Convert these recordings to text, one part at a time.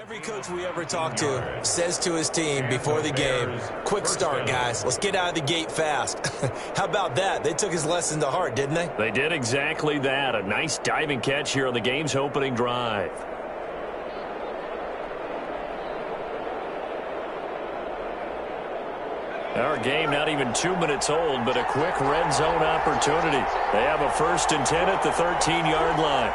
Every coach we ever talk to says to his team before the game, quick start, guys. Let's get out of the gate fast. How about that? They took his lesson to heart, didn't they? They did exactly that. A nice diving catch here on the game's opening drive. Our game not even 2 minutes old, but a quick red zone opportunity. They have a 1st and 10 at the 13-yard line.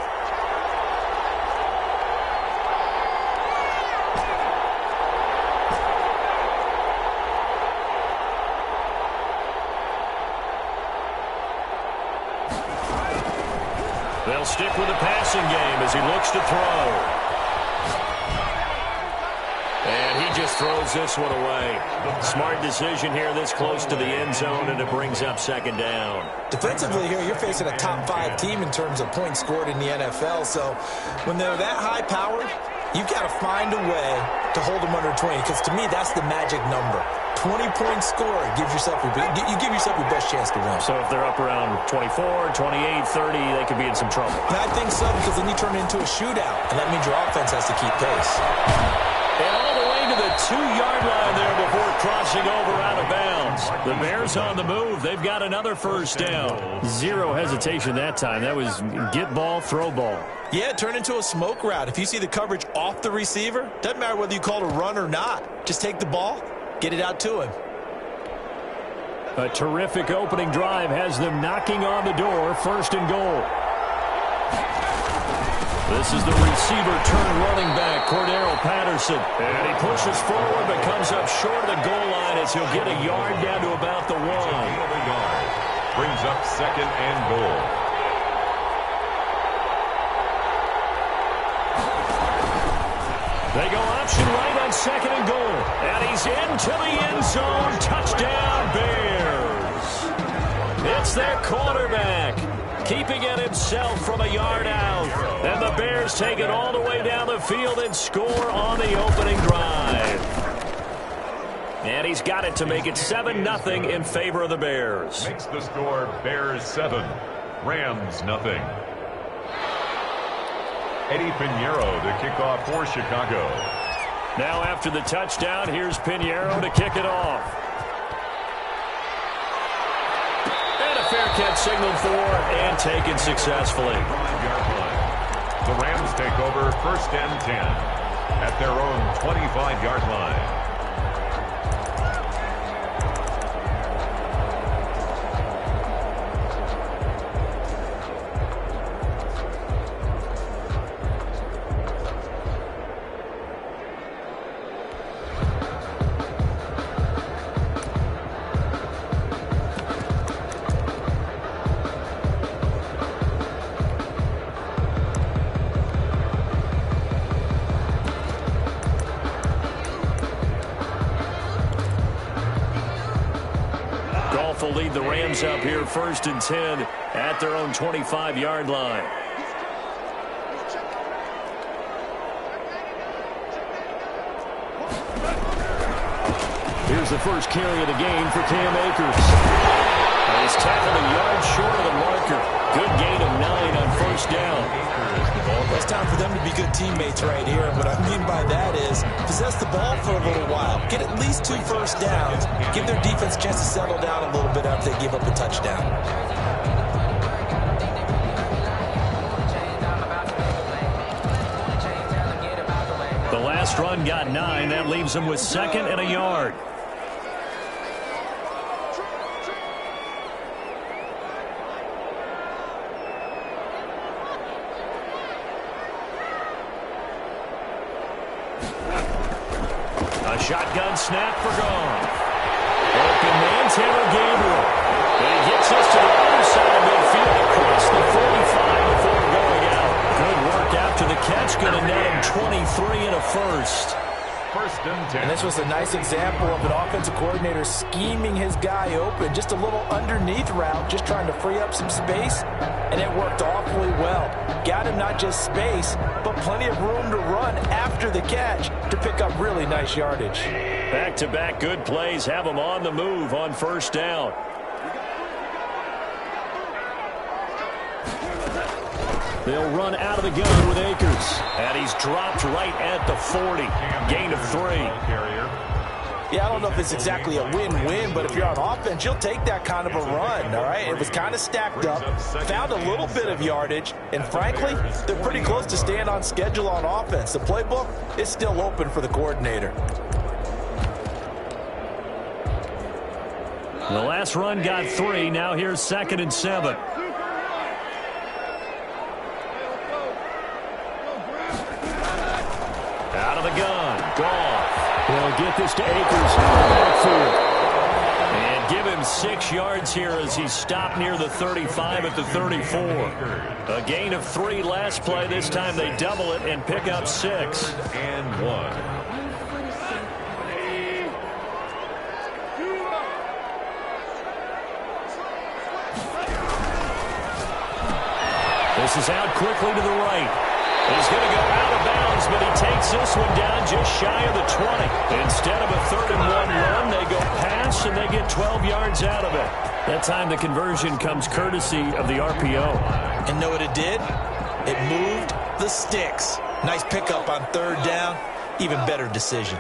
They'll stick with the passing game as he looks to throw. And he just throws this one away. Smart decision here this close to the end zone, and it brings up 2nd down. Defensively here, you're facing a top 5 team in terms of points scored in the NFL. So when they're that high-powered, you've got to find a way to hold them under 20. Because to me, that's the magic number. 20 points scored, you give yourself your best chance to win. So if they're up around 24, 28, 30, they could be in some trouble. And I think so, because then you turn it into a shootout, and that means your offense has to keep pace. And all the way to the 2-yard line there before crossing over out of bounds. The Bears on the move. They've got another 1st down. Zero hesitation that time. That was get ball, throw ball. Yeah, turn into a smoke route. If you see the coverage off the receiver, doesn't matter whether you call it a run or not. Just take the ball, get it out to him. A terrific opening drive has them knocking on the door. 1st and goal. This is the receiver turn running back, Cordero Patterson. And he pushes forward but comes up short of the goal line as he'll get a yard down to about the 1. Brings up 2nd and goal. They go option right on 2nd and goal. And he's into the end zone. Touchdown, Bears. It's their quarterback, keeping it himself from a yard out. And the Bears take it all the way down the field and score on the opening drive. And he's got it to make it 7-0 in favor of the Bears. Makes the score Bears 7, Rams 0. Eddie Pinheiro to kick off for Chicago. Now after the touchdown, here's Pinheiro to kick it off. And a fair catch signaled for and taken successfully. 5-yard line. The Rams take over 1st and 10 at their own 25-yard line. Will lead the Rams up here 1st and 10 at their own 25-yard line. Here's the first carry of the game for Cam Akers. And he's tackled a yard short of the marker. Good gain of 9 on 1st down. It's time for them to be good teammates right here. And what I mean by that is possess the ball for a little while. Get at least 2 first downs. Give their defense a chance to settle down a little bit after they give up a touchdown. The last run got 9. That leaves them with 2nd and a yard. Shotgun snap for gone. Open man, Taylor Gabriel. And he gets us to the other side of midfield across the 45 before going out. Good work after the catch. Going to net him 23 and a 1st. 1st and 10. And this was a nice example of an offensive coordinator scheming his guy open. Just a little underneath route, just trying to free up some space. And it worked awfully well. Got him not just space, but plenty of room to run after the catch to pick up really nice yardage. Back-to-back good plays have him on the move on 1st down. They'll run out of the gun with Akers. And he's dropped right at the 40. Gain of 3. Yeah, I don't know if it's exactly a win-win, but if you're on offense, you'll take that kind of a run, all right? It was kind of stacked up, found a little bit of yardage, and frankly, they're pretty close to staying on schedule on offense. The playbook is still open for the coordinator. The last run got 3. Now here's 2nd and 7. Out of the gun. Goff. They'll get this to Akers in the backfield. And give him 6 yards here as he stopped near the 35 at the 34. A gain of 3 last play. This time they double it and pick up 6. And 1. This is out quickly to the right. He's going to go out of bounds, but he takes this one down just shy of the 20. Instead of a 3rd and 1 run, they go pass, and they get 12 yards out of it. That time the conversion comes courtesy of the RPO. And know what it did? It moved the sticks. Nice pickup on 3rd down. Even better decision.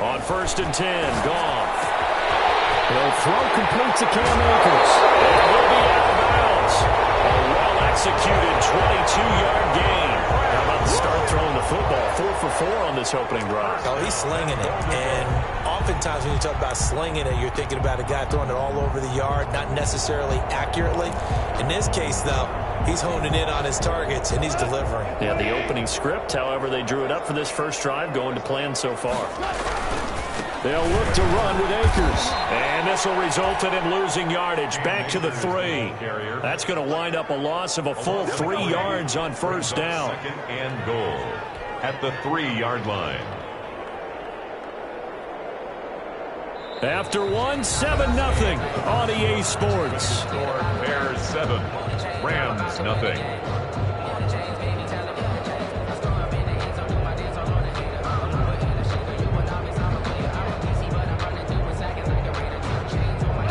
On 1st and 10, Goff. He'll throw complete to Cam Akers. And will be out of bounds. A well-executed 22-yard gain. How about the start throwing the football? 4 for 4 on this opening drive. Oh, he's slinging it. And oftentimes when you talk about slinging it, you're thinking about a guy throwing it all over the yard, not necessarily accurately. In this case, though, he's honing in on his targets, and he's delivering. Yeah, the opening script, however, they drew it up for this first drive, going to plan so far. They'll look to run with Akers. And this will result in him losing yardage back to the 3. That's going to wind up a loss of a full 3 yards on 1st down. 2nd and goal at the 3-yard line. After 1, 7-0 on EA Sports. Score Bears 7, Rams 0.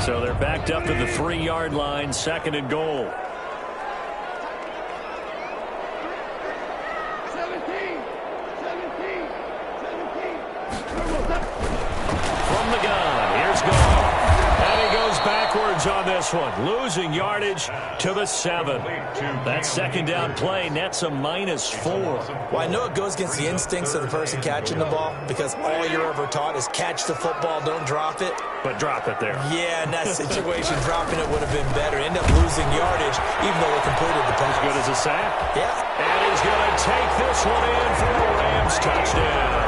So they're backed up to the 3-yard line, 2nd and goal. 17. From the gun, here's Goff. And he goes backwards on this one, losing yardage to the 7. That 2nd down play nets a -4. Well, I know it goes against the instincts of the person catching the ball because all you're ever taught is catch the football, don't drop it. But drop it there. Yeah, in that situation, dropping it would have been better. End up losing yardage, even though they completed the pass. As good as a sack. Yeah. And he's going to take this one in for a Rams touchdown.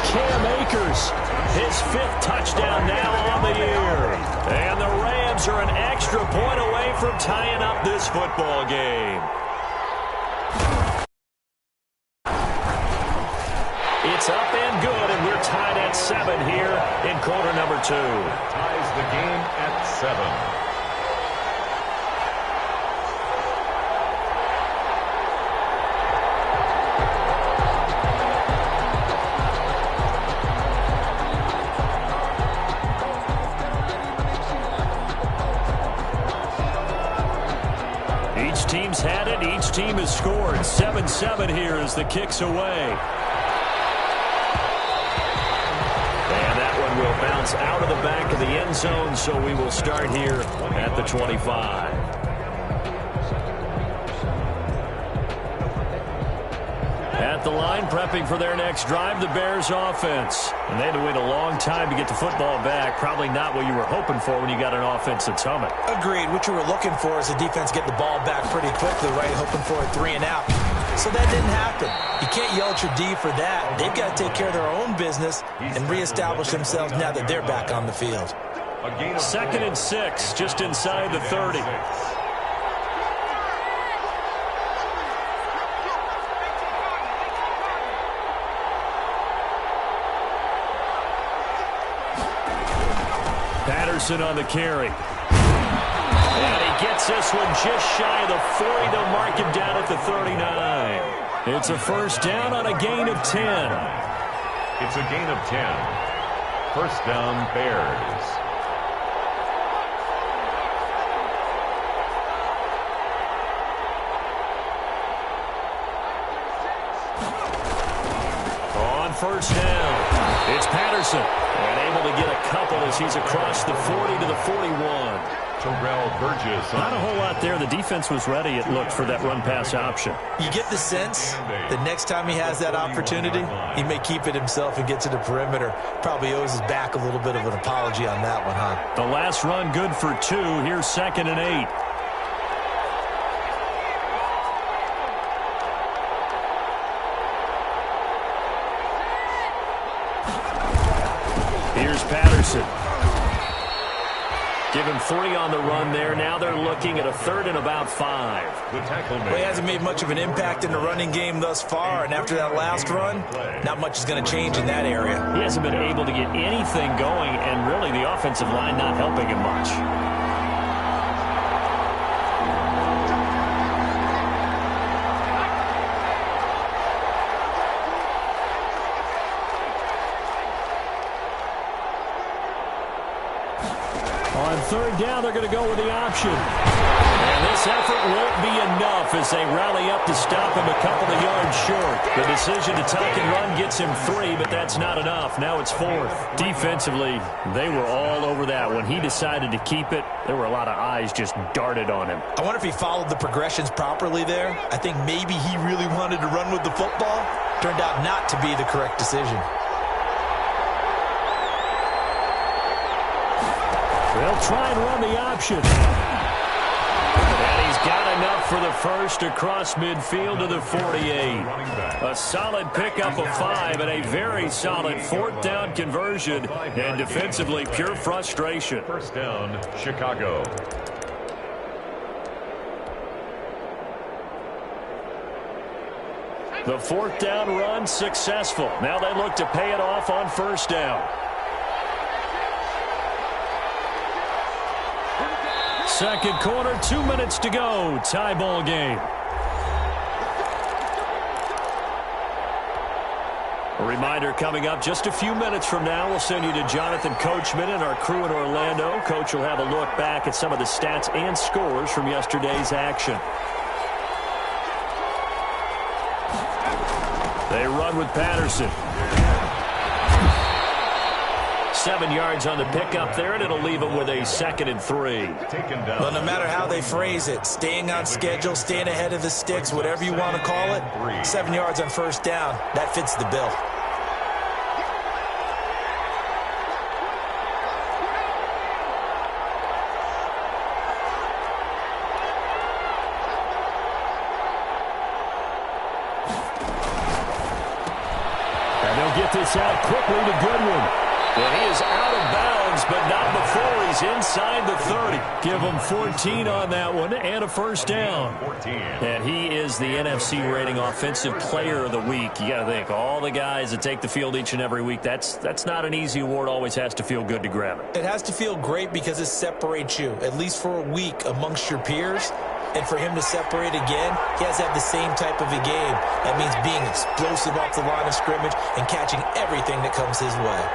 Cam Akers, his 5th touchdown now on the year. And the Rams are an extra point away from tying up this football game. It's up and good, and we're tied at 7 here in quarter number 2. Ties the game at 7. Each team's had it. Each team has scored. 7-7 here as the kick's away. And that one will bounce out of the back of the end zone, so we will start here at the 25. At the line, prepping for their next drive, the Bears offense. And they had to wait a long time to get the football back. Probably not what you were hoping for when you got an offense that's humming. Agreed. What you were looking for is the defense getting the ball back pretty quickly, right? Hoping for a 3 and out. So that didn't happen. You can't yell at your D for that. They've got to take care of their own business and reestablish themselves now that they're back on the field. 2nd and 6, just inside the 30. Patterson on the carry. And he gets this one just shy of the 40. They'll mark him down at the 39. It's a first down on a gain of 10. It's a gain of 10. First down, Bears. On first down, it's Patterson. And able to get a couple as he's across the 40 to the 41. Terrell Burgess. Not a whole lot there. The defense was ready, it looked, for that run-pass option. You get the sense the next time he has that opportunity, he may keep it himself and get to the perimeter. Probably owes his back a little bit of an apology on that one, huh? The last run good for 2. Here's 2nd and 8. Here's Patterson. Give him 3 on the run there. Now they're looking at a 3rd and about 5. The tackle Well, he hasn't made much of an impact in the running game thus far, and after that last run, not much is going to change in that area. He hasn't been able to get anything going, and really the offensive line not helping him much. On 3rd down, they're going to go with the option. And this effort won't be enough as they rally up to stop him a couple of yards short. The decision to tuck and run gets him 3, but that's not enough. Now it's 4th. Defensively, they were all over that. When he decided to keep it, there were a lot of eyes just darted on him. I wonder if he followed the progressions properly there. I think maybe he really wanted to run with the football. Turned out not to be the correct decision. They'll try and run the option. And he's got enough for the first across midfield to the 48. A solid pickup of 5 and a very solid 4th down conversion. And defensively, pure frustration. First down, Chicago. The 4th down run successful. Now they look to pay it off on first down. Second quarter, 2 minutes to go. Tie ball game. A reminder coming up just a few minutes from now. We'll send you to Jonathan Coachman and our crew in Orlando. Coach will have a look back at some of the stats and scores from yesterday's action. They run with Patterson. 7 yards on the pickup there, and it'll leave them with a 2nd and 3. Well, no matter how they phrase it, staying on schedule, staying ahead of the sticks, whatever you want to call it, 7 yards on first down, that fits the bill. And they'll get this out quickly to Goodwin. And he is out of bounds, but not before he's inside the 30. Give him 14 on that one and a first down. And he is the NFC rating offensive player of the week. You got to think, all the guys that take the field each and every week, that's not an easy award. Always has to feel good to grab it. It has to feel great because it separates you, at least for a week, amongst your peers. And for him to separate again, he has to have the same type of a game. That means being explosive off the line of scrimmage and catching everything that comes his way.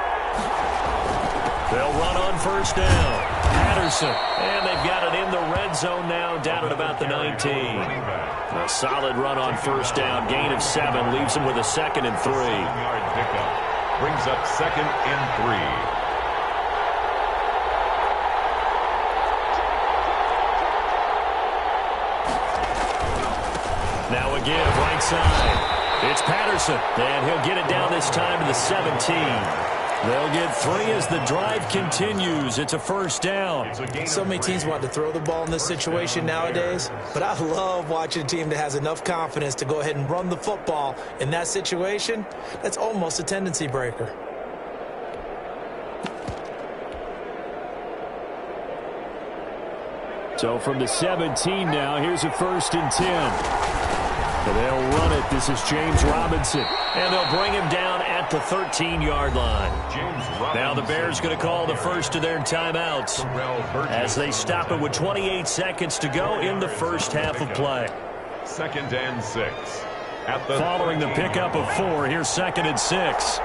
They'll run on first down. Patterson. And they've got it in the red zone now, down at about the 19. A solid run on first down. Gain of 7 leaves them with a 2nd and 3. 7-yard pickup. Brings up 2nd and 3. Now again, right side. It's Patterson. And he'll get it down this time to the 17. They'll get 3 as the drive continues. It's a first down. So many teams want to throw the ball in this situation nowadays, but I love watching a team that has enough confidence to go ahead and run the football. In that situation, that's almost a tendency breaker. So from the 17 now, here's a 1st and 10. And they'll run it. This is James Robinson. And they'll bring him down at the 13-yard line. Now the Bears going to call the first of their timeouts as they stop it with 28 seconds to go in the first half of play. 2nd and 6. Following the pickup of 4, here's 2nd and 6.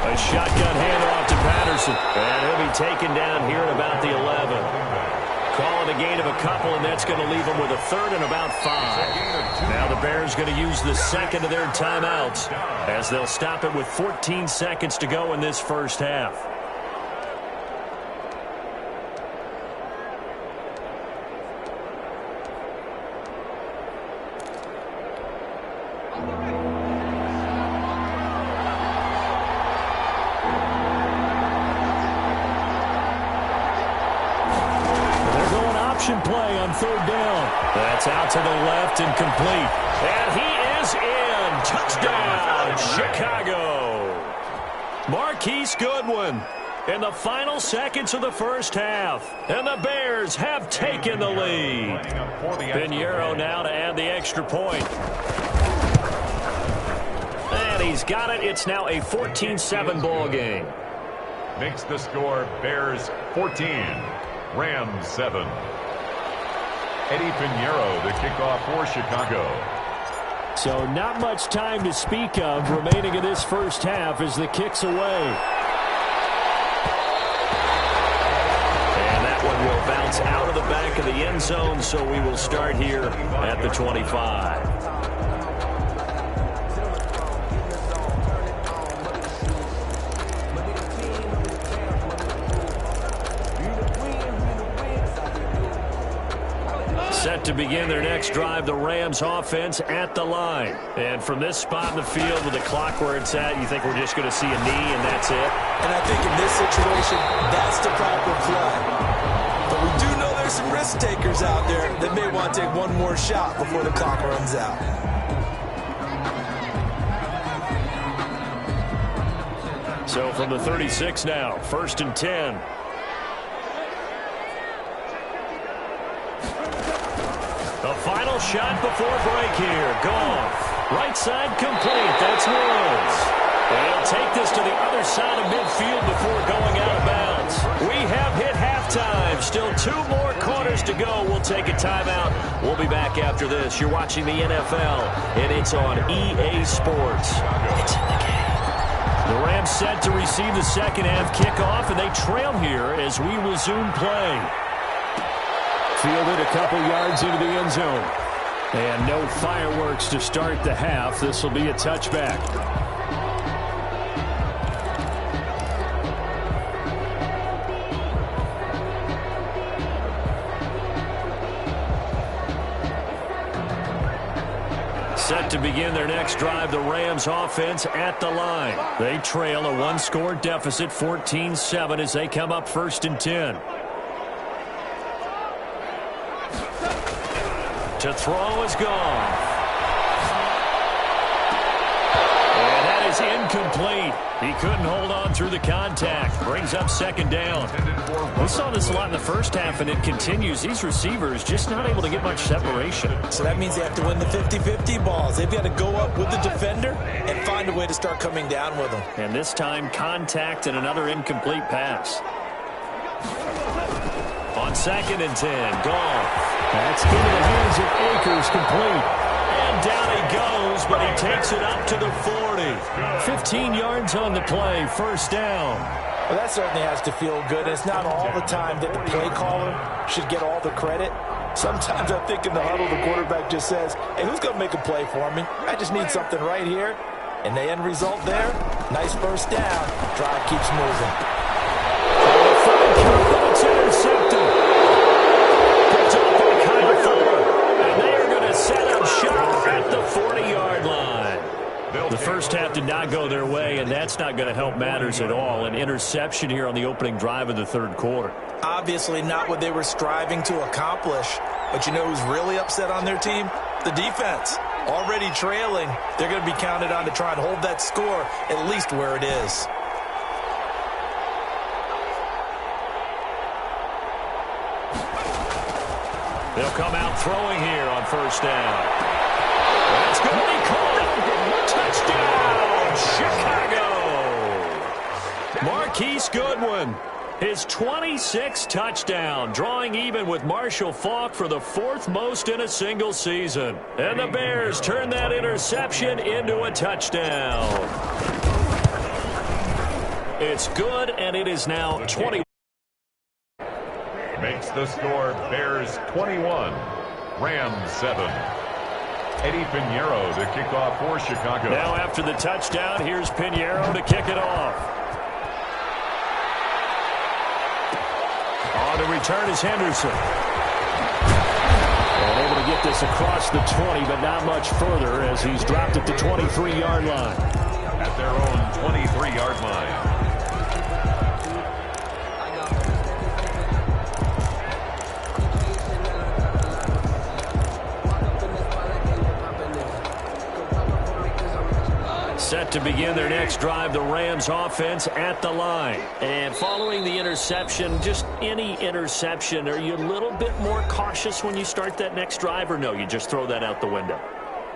A shotgun handoff to Patterson. And he'll be taken down here at about the 11. Call it a gain of a couple, and that's going to leave them with a 3rd and about 5. Now the Bears going to use the second of their timeouts as they'll stop it with 14 seconds to go in this first half. Play on 3rd down. That's out to the left and complete. And he is in. Touchdown, Chicago. Marquise Goodwin in the final seconds of the first half. And the Bears have taken the lead. Pinheiro now to add the extra point. And he's got it. It's now a 14-7 ball game. Makes the score Bears 14, Rams 7. Eddie Pinheiro, the kickoff for Chicago. So not much time to speak of remaining in this first half as the kick's away. And that one will bounce out of the back of the end zone, so we will start here at the 25. Set to begin their next drive, the Rams offense at the line. And from this spot in the field with the clock where it's at, you think we're just going to see a knee and that's it? And I think in this situation, that's the proper play. But we do know there's some risk takers out there that may want to take one more shot before the clock runs out. So from the 36 now, 1st and 10. The final shot before break here. Goff. Right side complete. That's Woods. They'll take this to the other side of midfield before going out of bounds. We have hit halftime. Still 2 more quarters to go. We'll take a timeout. We'll be back after this. You're watching the NFL, and it's on EA Sports. It's in the game. The Rams set to receive the second half kickoff, and they trail here as we resume play. Fielded a couple yards into the end zone. And no fireworks to start the half. This will be a touchback. Set to begin their next drive, the Rams offense at the line. They trail a 1-score deficit, 14-7 as they come up 1st and 10. To throw is gone. And that is incomplete. He couldn't hold on through the contact. Brings up 2nd down. We saw this a lot in the first half, and it continues. These receivers just not able to get much separation. So that means they have to win the 50-50 balls. They've got to go up with the defender and find a way to start coming down with them. And this time, contact and another incomplete pass. On 2nd and 10, Goff. That's into the hands of Akers, complete. And down he goes, but he takes it up to the 40. 15 yards on the play, 1st down. Well, that certainly has to feel good. It's not all the time that the play caller should get all the credit. Sometimes I think in the huddle, the quarterback just says, hey, who's going to make a play for me? I just need something right here. And the end result there, nice 1st down. Drive keeps moving. It's intercepted. Set up shop at the 40-yard line. The first half did not go their way, and that's not going to help matters at all. An interception here on the opening drive of the 3rd quarter. Obviously not what they were striving to accomplish. But you know who's really upset on their team? The defense. Already trailing. They're going to be counted on to try and hold that score at least where it is. They'll come out throwing here on first down. That's going to be caught. Touchdown, Chicago. Marquise Goodwin, his 26th touchdown, drawing even with Marshall Faulk for the 4th most in a single season. And the Bears turn that interception into a touchdown. It's good, and it is now 20. Makes the score Bears 21, Rams 7. Eddie Pinheiro to kick off for Chicago. Now after the touchdown, here's Pinheiro to kick it off. On the return is Henderson. And able to get this across the 20, but not much further as he's dropped at the 23-yard line. At their own 23-yard line. Set to begin their next drive, the Rams offense at the line. And following the interception, just any interception, are you a little bit more cautious when you start that next drive, or no, you just throw that out the window?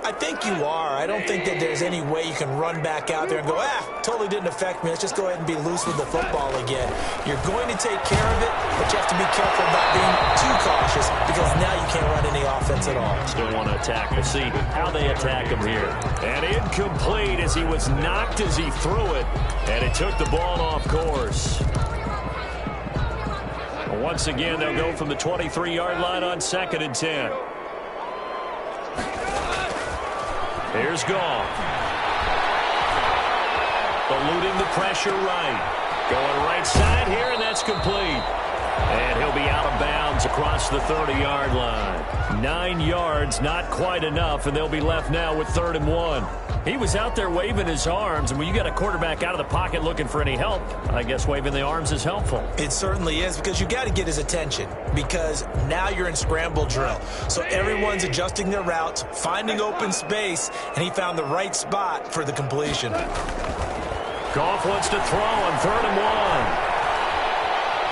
I think you are. I don't think that there's any way you can run back out there and go, totally didn't affect me. Let's just go ahead and be loose with the football again. You're going to take care of it, but you have to be careful about being too cautious because now you can't run any offense at all. Still want to attack. We'll see how they attack him here. And incomplete as he was knocked as he threw it, and it took the ball off course. Once again, they'll go from the 23-yard line on 2nd and 10. Here's Goff. Eluding the pressure right. Going right side here, and that's complete. And he'll be out of bounds across the 30-yard line. 9 yards, not quite enough, and they'll be left now with 3rd and 1. He was out there waving his arms, and when you got a quarterback out of the pocket looking for any help, I guess waving the arms is helpful. It certainly is, because you got to get his attention, because now you're in scramble drill. So everyone's adjusting their routes, finding open space, and he found the right spot for the completion. Goff wants to throw on 3rd and 1.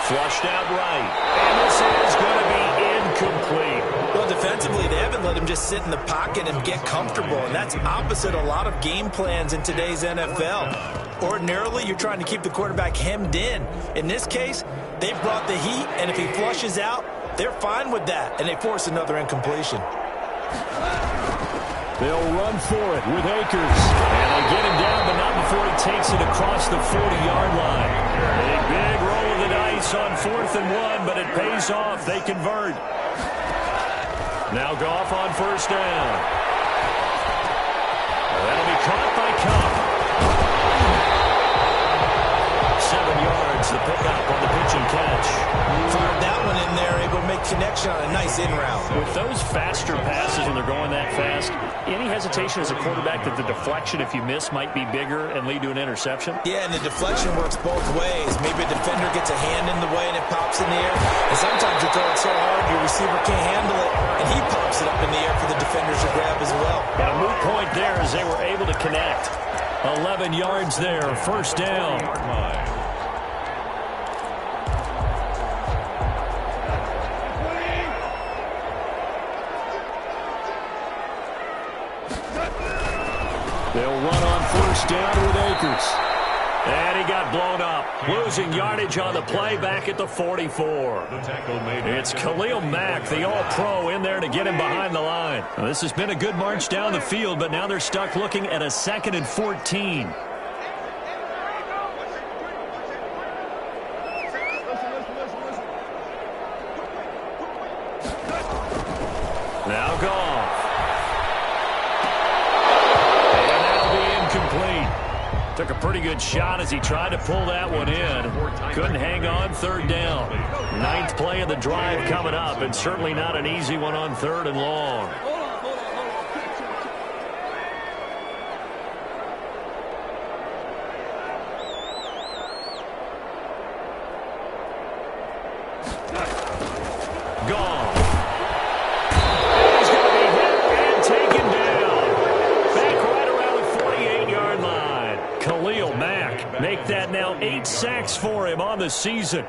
Flushed out right. And this is going to be incomplete. Well, defensively, they haven't let him just sit in the pocket and get comfortable, and that's opposite a lot of game plans in today's NFL. Ordinarily, you're trying to keep the quarterback hemmed in. In this case, they brought the heat, and if he flushes out, they're fine with that, and they force another incompletion. They'll run for it with Akers. And they get him down, but not before he takes it across the 40-yard line. A big roll of the dice on 4th and 1, but it pays off. They convert. Now Goff on first down. That'll be caught by Cup. 7 yards, the pickup on the pitch and catch. Fired that one in there, able to make connection on a nice in-route. With those faster passes when they're going that fast, any hesitation as a quarterback that the deflection, if you miss, might be bigger and lead to an interception? Yeah, and the deflection works both ways. Maybe a defender gets a hand in the way and it pops in the air. And sometimes you throw it so hard your receiver can't handle it, and he pops it up in the air for the defenders to grab as well. And a moot point there as they were able to connect. 11 yards there, first down. They'll run on first down with Akers. And he got blown up. Losing yardage on the play back at the 44. It's Khalil Mack, the all-pro, in there to get him behind the line. Now, this has been a good march down the field, but now they're stuck looking at a 2nd and 14. Now Goff. Took a pretty good shot as he tried to pull that one in. Couldn't hang on, 3rd down. 9th play of the drive coming up, and certainly not an easy one on 3rd and long. Gone. He's going to be hit and taken down. Back right around the 48-yard line. Khalil Mack, make that now 8 sacks for him on the season.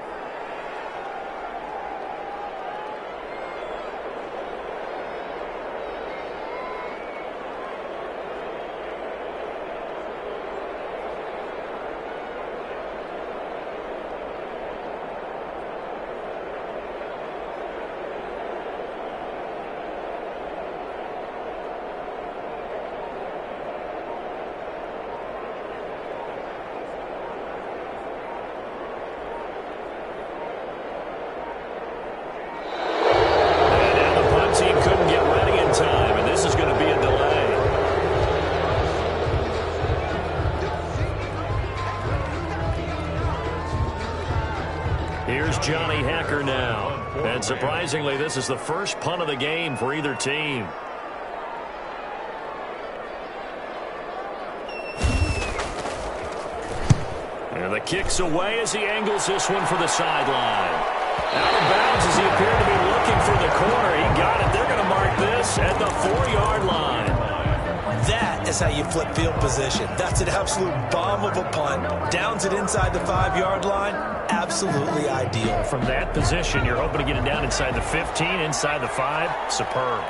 Here's Johnny Hacker now. And surprisingly, this is the first punt of the game for either team. And the kick's away as he angles this one for the sideline. Out of bounds as he appeared to be looking for the corner. He got it. They're going to mark this at the 4-yard line. That is how you flip field position. That's an absolute bomb of a punt. Downs it inside the 5-yard line. Absolutely ideal. From that position, you're hoping to get it down inside the 15, inside the 5. Superb.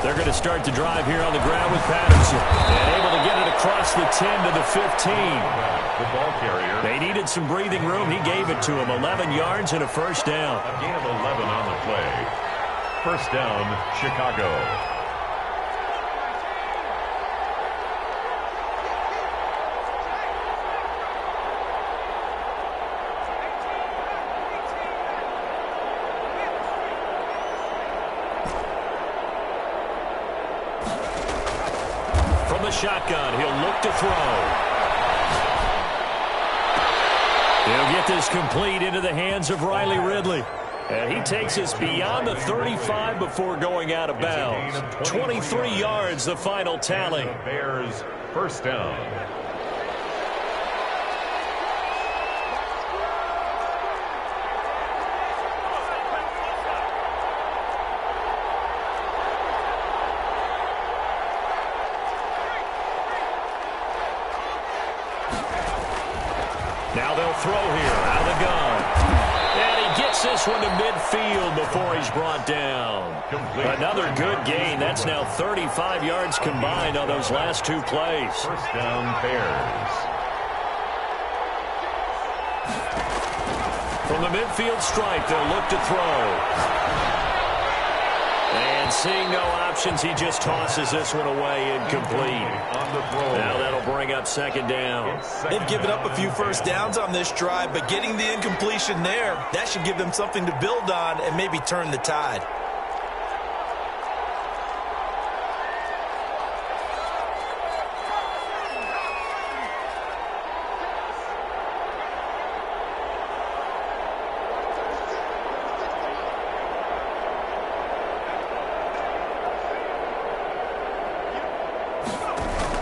They're going to start the drive here on the ground with Patterson. And able to get it across the 10 to the 15. The ball carrier. They needed some breathing room. He gave it to him. 11 yards and a first down. A gain of 11 on the play. First down, Chicago. Shotgun. He'll look to throw. He'll get this complete into the hands of Riley Ridley. And he takes us beyond the 35 before going out of bounds. 23 yards, the final tally. Bears first down. Now they'll throw here out of the gun. And he gets this one to midfield before he's brought down. Another good gain. That's now 35 yards combined on those last 2 plays. First down, Bears. From the midfield stripe, they'll look to throw. And seeing no options, he just tosses this one away incomplete. Now that'll bring up second down. They've given up a few first downs on this drive, but getting the incompletion there, that should give them something to build on and maybe turn the tide.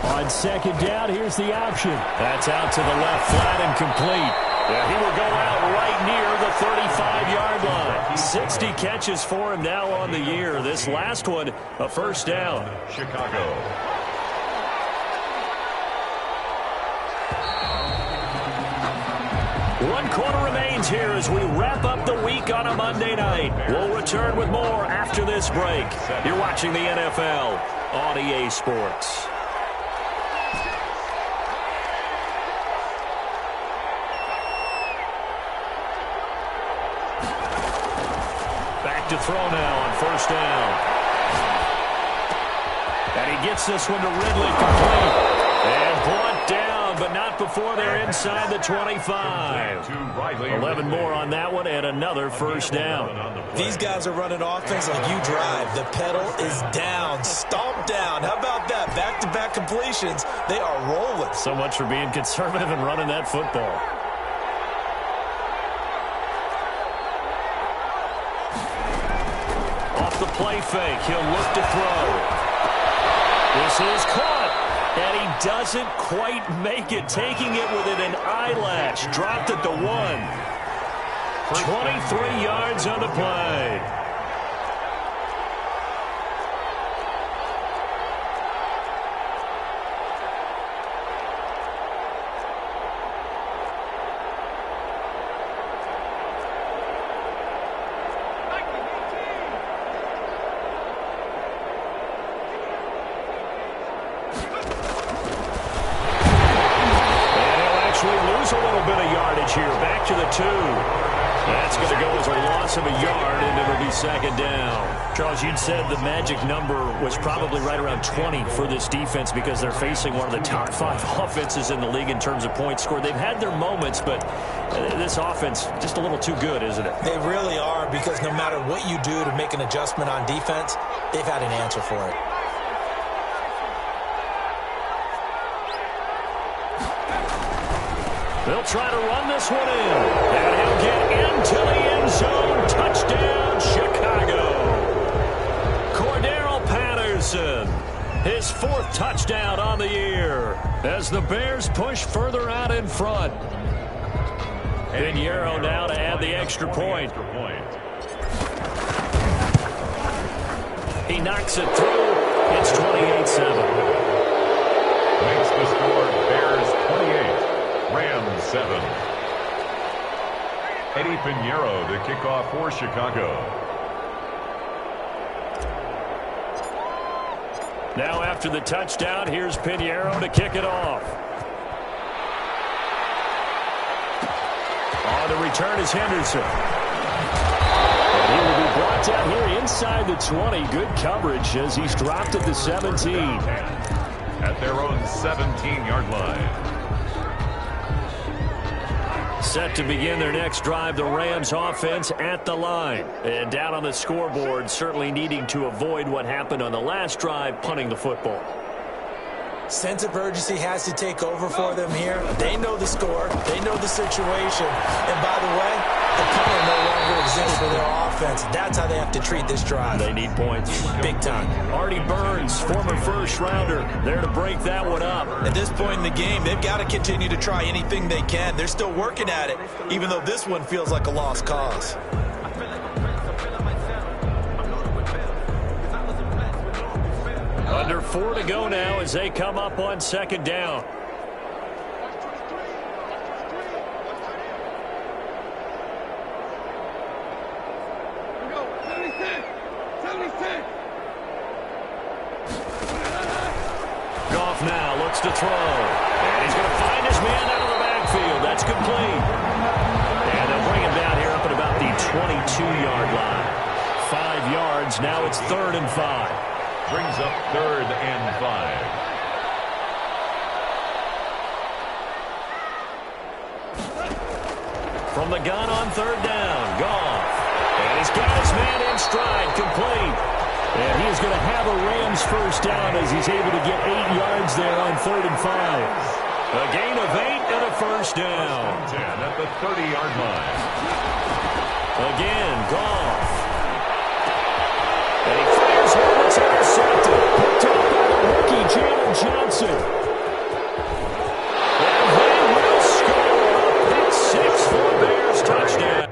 On second down, here's the option. That's out to the left, flat and complete. Yeah, he will go out right near the 35-yard line. 60 catches for him now on the year. This last one, a first down. Chicago. One quarter remains here as we wrap up the week on a Monday night. We'll return with more after this break. You're watching the NFL on EA Sports. Back to throw now on first down. And he gets this one to Ridley complete. And brought down, but not before they're inside the 25. 11 more on that one and another first down. These guys are running offense like you drive. The pedal is down, stomp down. How about that? Back-to-back completions. They are rolling. So much for being conservative and running that football. Off the play fake, he'll look to throw. This is caught, and he doesn't quite make it, taking it within an eyelash. Dropped at the 1. 23 yards on the play. A little bit of yardage here. Back to the 2. That's going to go as a loss of a yard, and it'll be second down. Charles, you'd said the magic number was probably right around 20 for this defense because they're facing one of the top 5 offenses in the league in terms of points scored. They've had their moments, but this offense just a little too good, isn't it? They really are, because no matter what you do to make an adjustment on defense, they've had an answer for it. They'll try to run this one in. And he'll get into the end zone. Touchdown, Chicago. Cordero Patterson, his 4th touchdown on the year as the Bears push further out in front. Pinheiro now to add the extra point. He knocks it through. It's 28-7. Makes the score Bears 28. Rams 7. Eddie Pinheiro, the kickoff for Chicago. Now after the touchdown, here's Pinheiro to kick it off. On the return is Henderson. And he will be brought down here inside the 20. Good coverage as he's dropped at the 17. At their own 17-yard line. Set to begin their next drive, the Rams offense at the line. And down on the scoreboard, certainly needing to avoid what happened on the last drive, punting the football. Sense of urgency has to take over for them here. They know the score. They know the situation. And by the way, the punter no longer exists for their offense. That's how they have to treat this drive. They need points. Big time. Artie Burns, former first-rounder, there to break that one up. At this point in the game, they've got to continue to try anything they can. They're still working at it, even though this one feels like a lost cause. Under 4 to go now as they come up on second down. Goff now looks to throw. And he's going to find his man out of the backfield. That's complete. And they'll bring him down here up at about the 22-yard line. 5 yards. Now it's 3rd and 5. Brings up 3rd and 5. From the gun on 3rd down, Goff. And he's got his man in stride, complete. And he is going to have a Rams first down as he's able to get 8 yards there on 3rd and 5. A gain of 8 and a first down. 10 at the 30-yard line. Again, Goff. And he fires one that's intercepted. Picked up by the rookie, Jalen Johnson. And they will score. Pick 6 for Bears touchdown.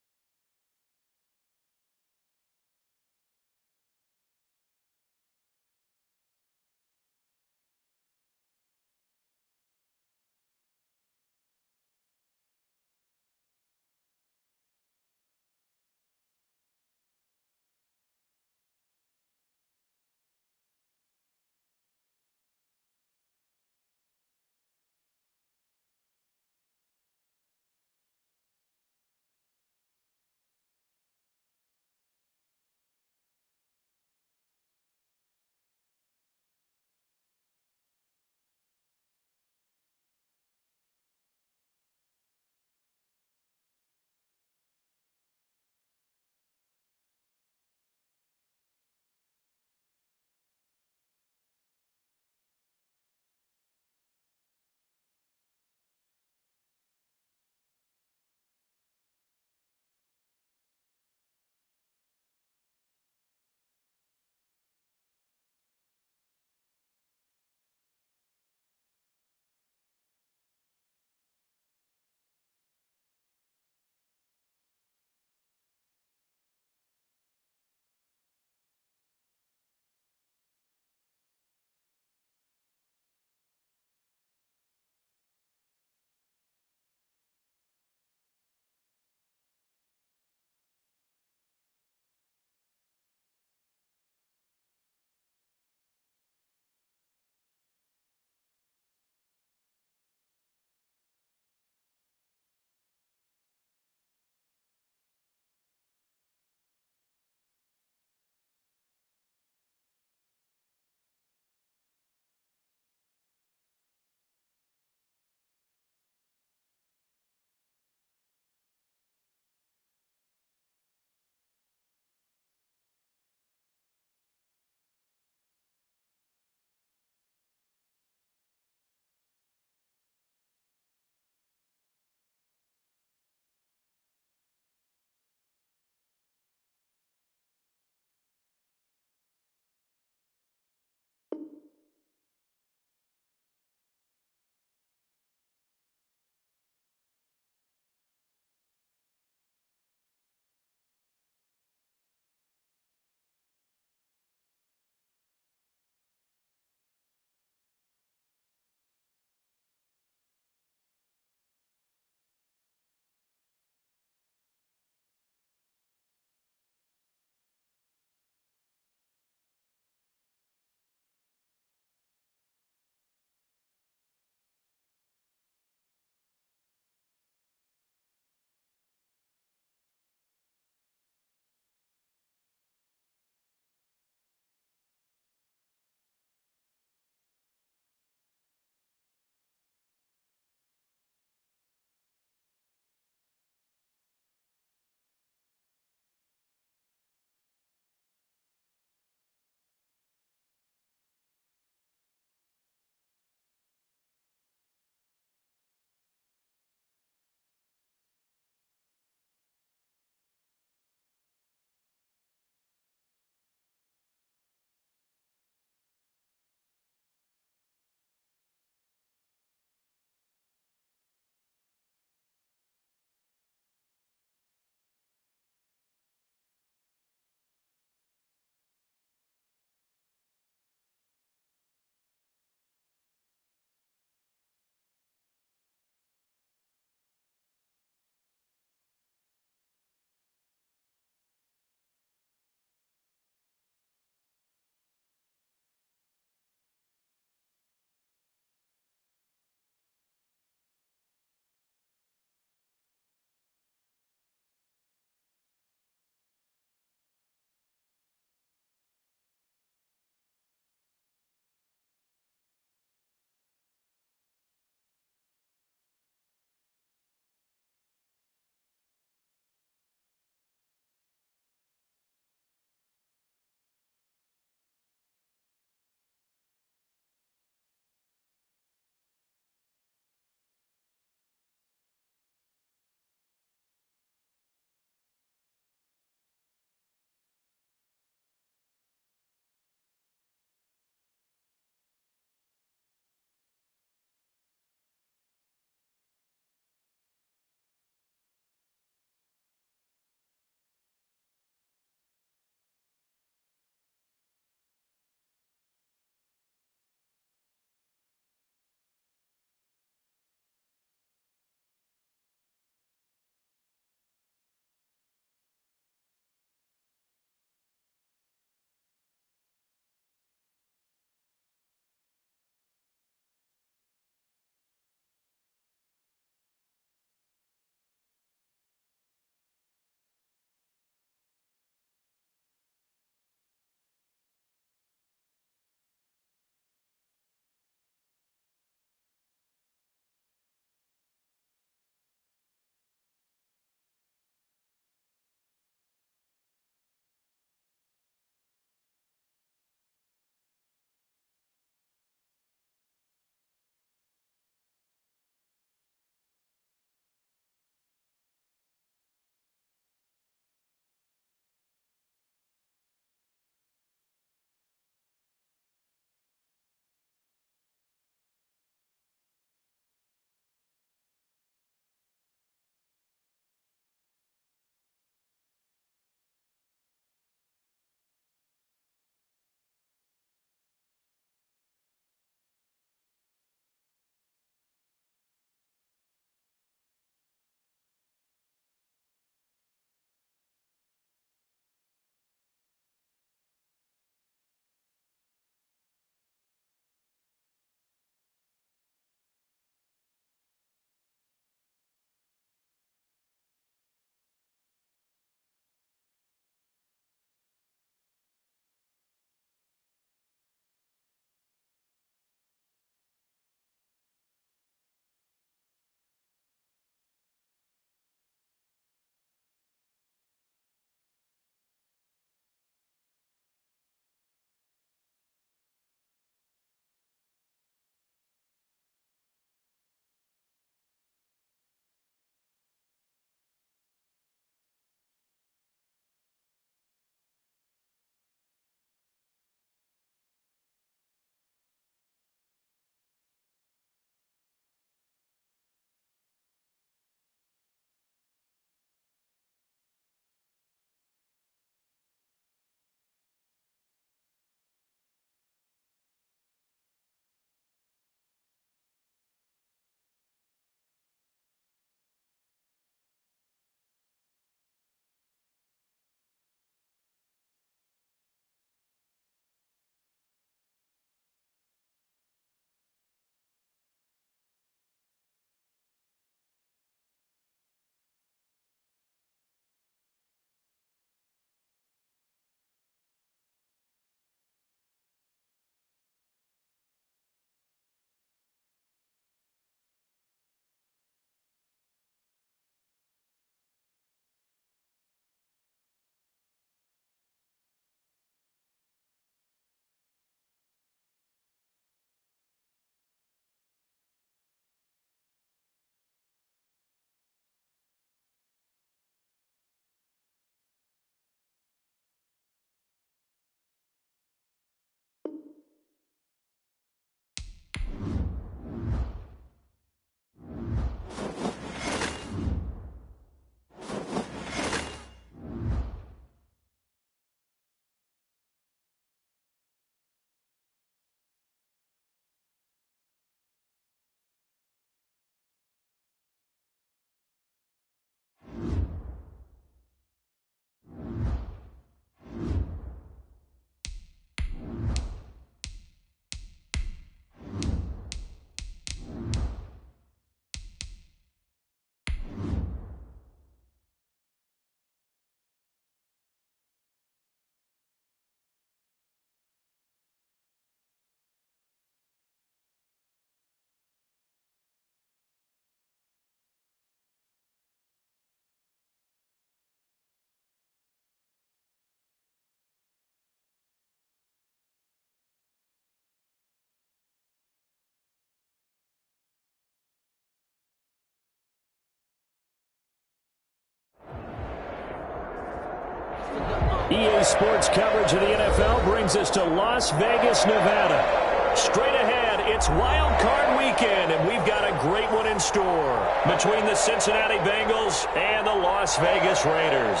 EA Sports coverage of the NFL brings us to Las Vegas, Nevada. Straight ahead, it's Wild Card Weekend, and we've got a great one in store between the Cincinnati Bengals and the Las Vegas Raiders.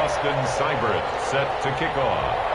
Austin Seibert set to kick off.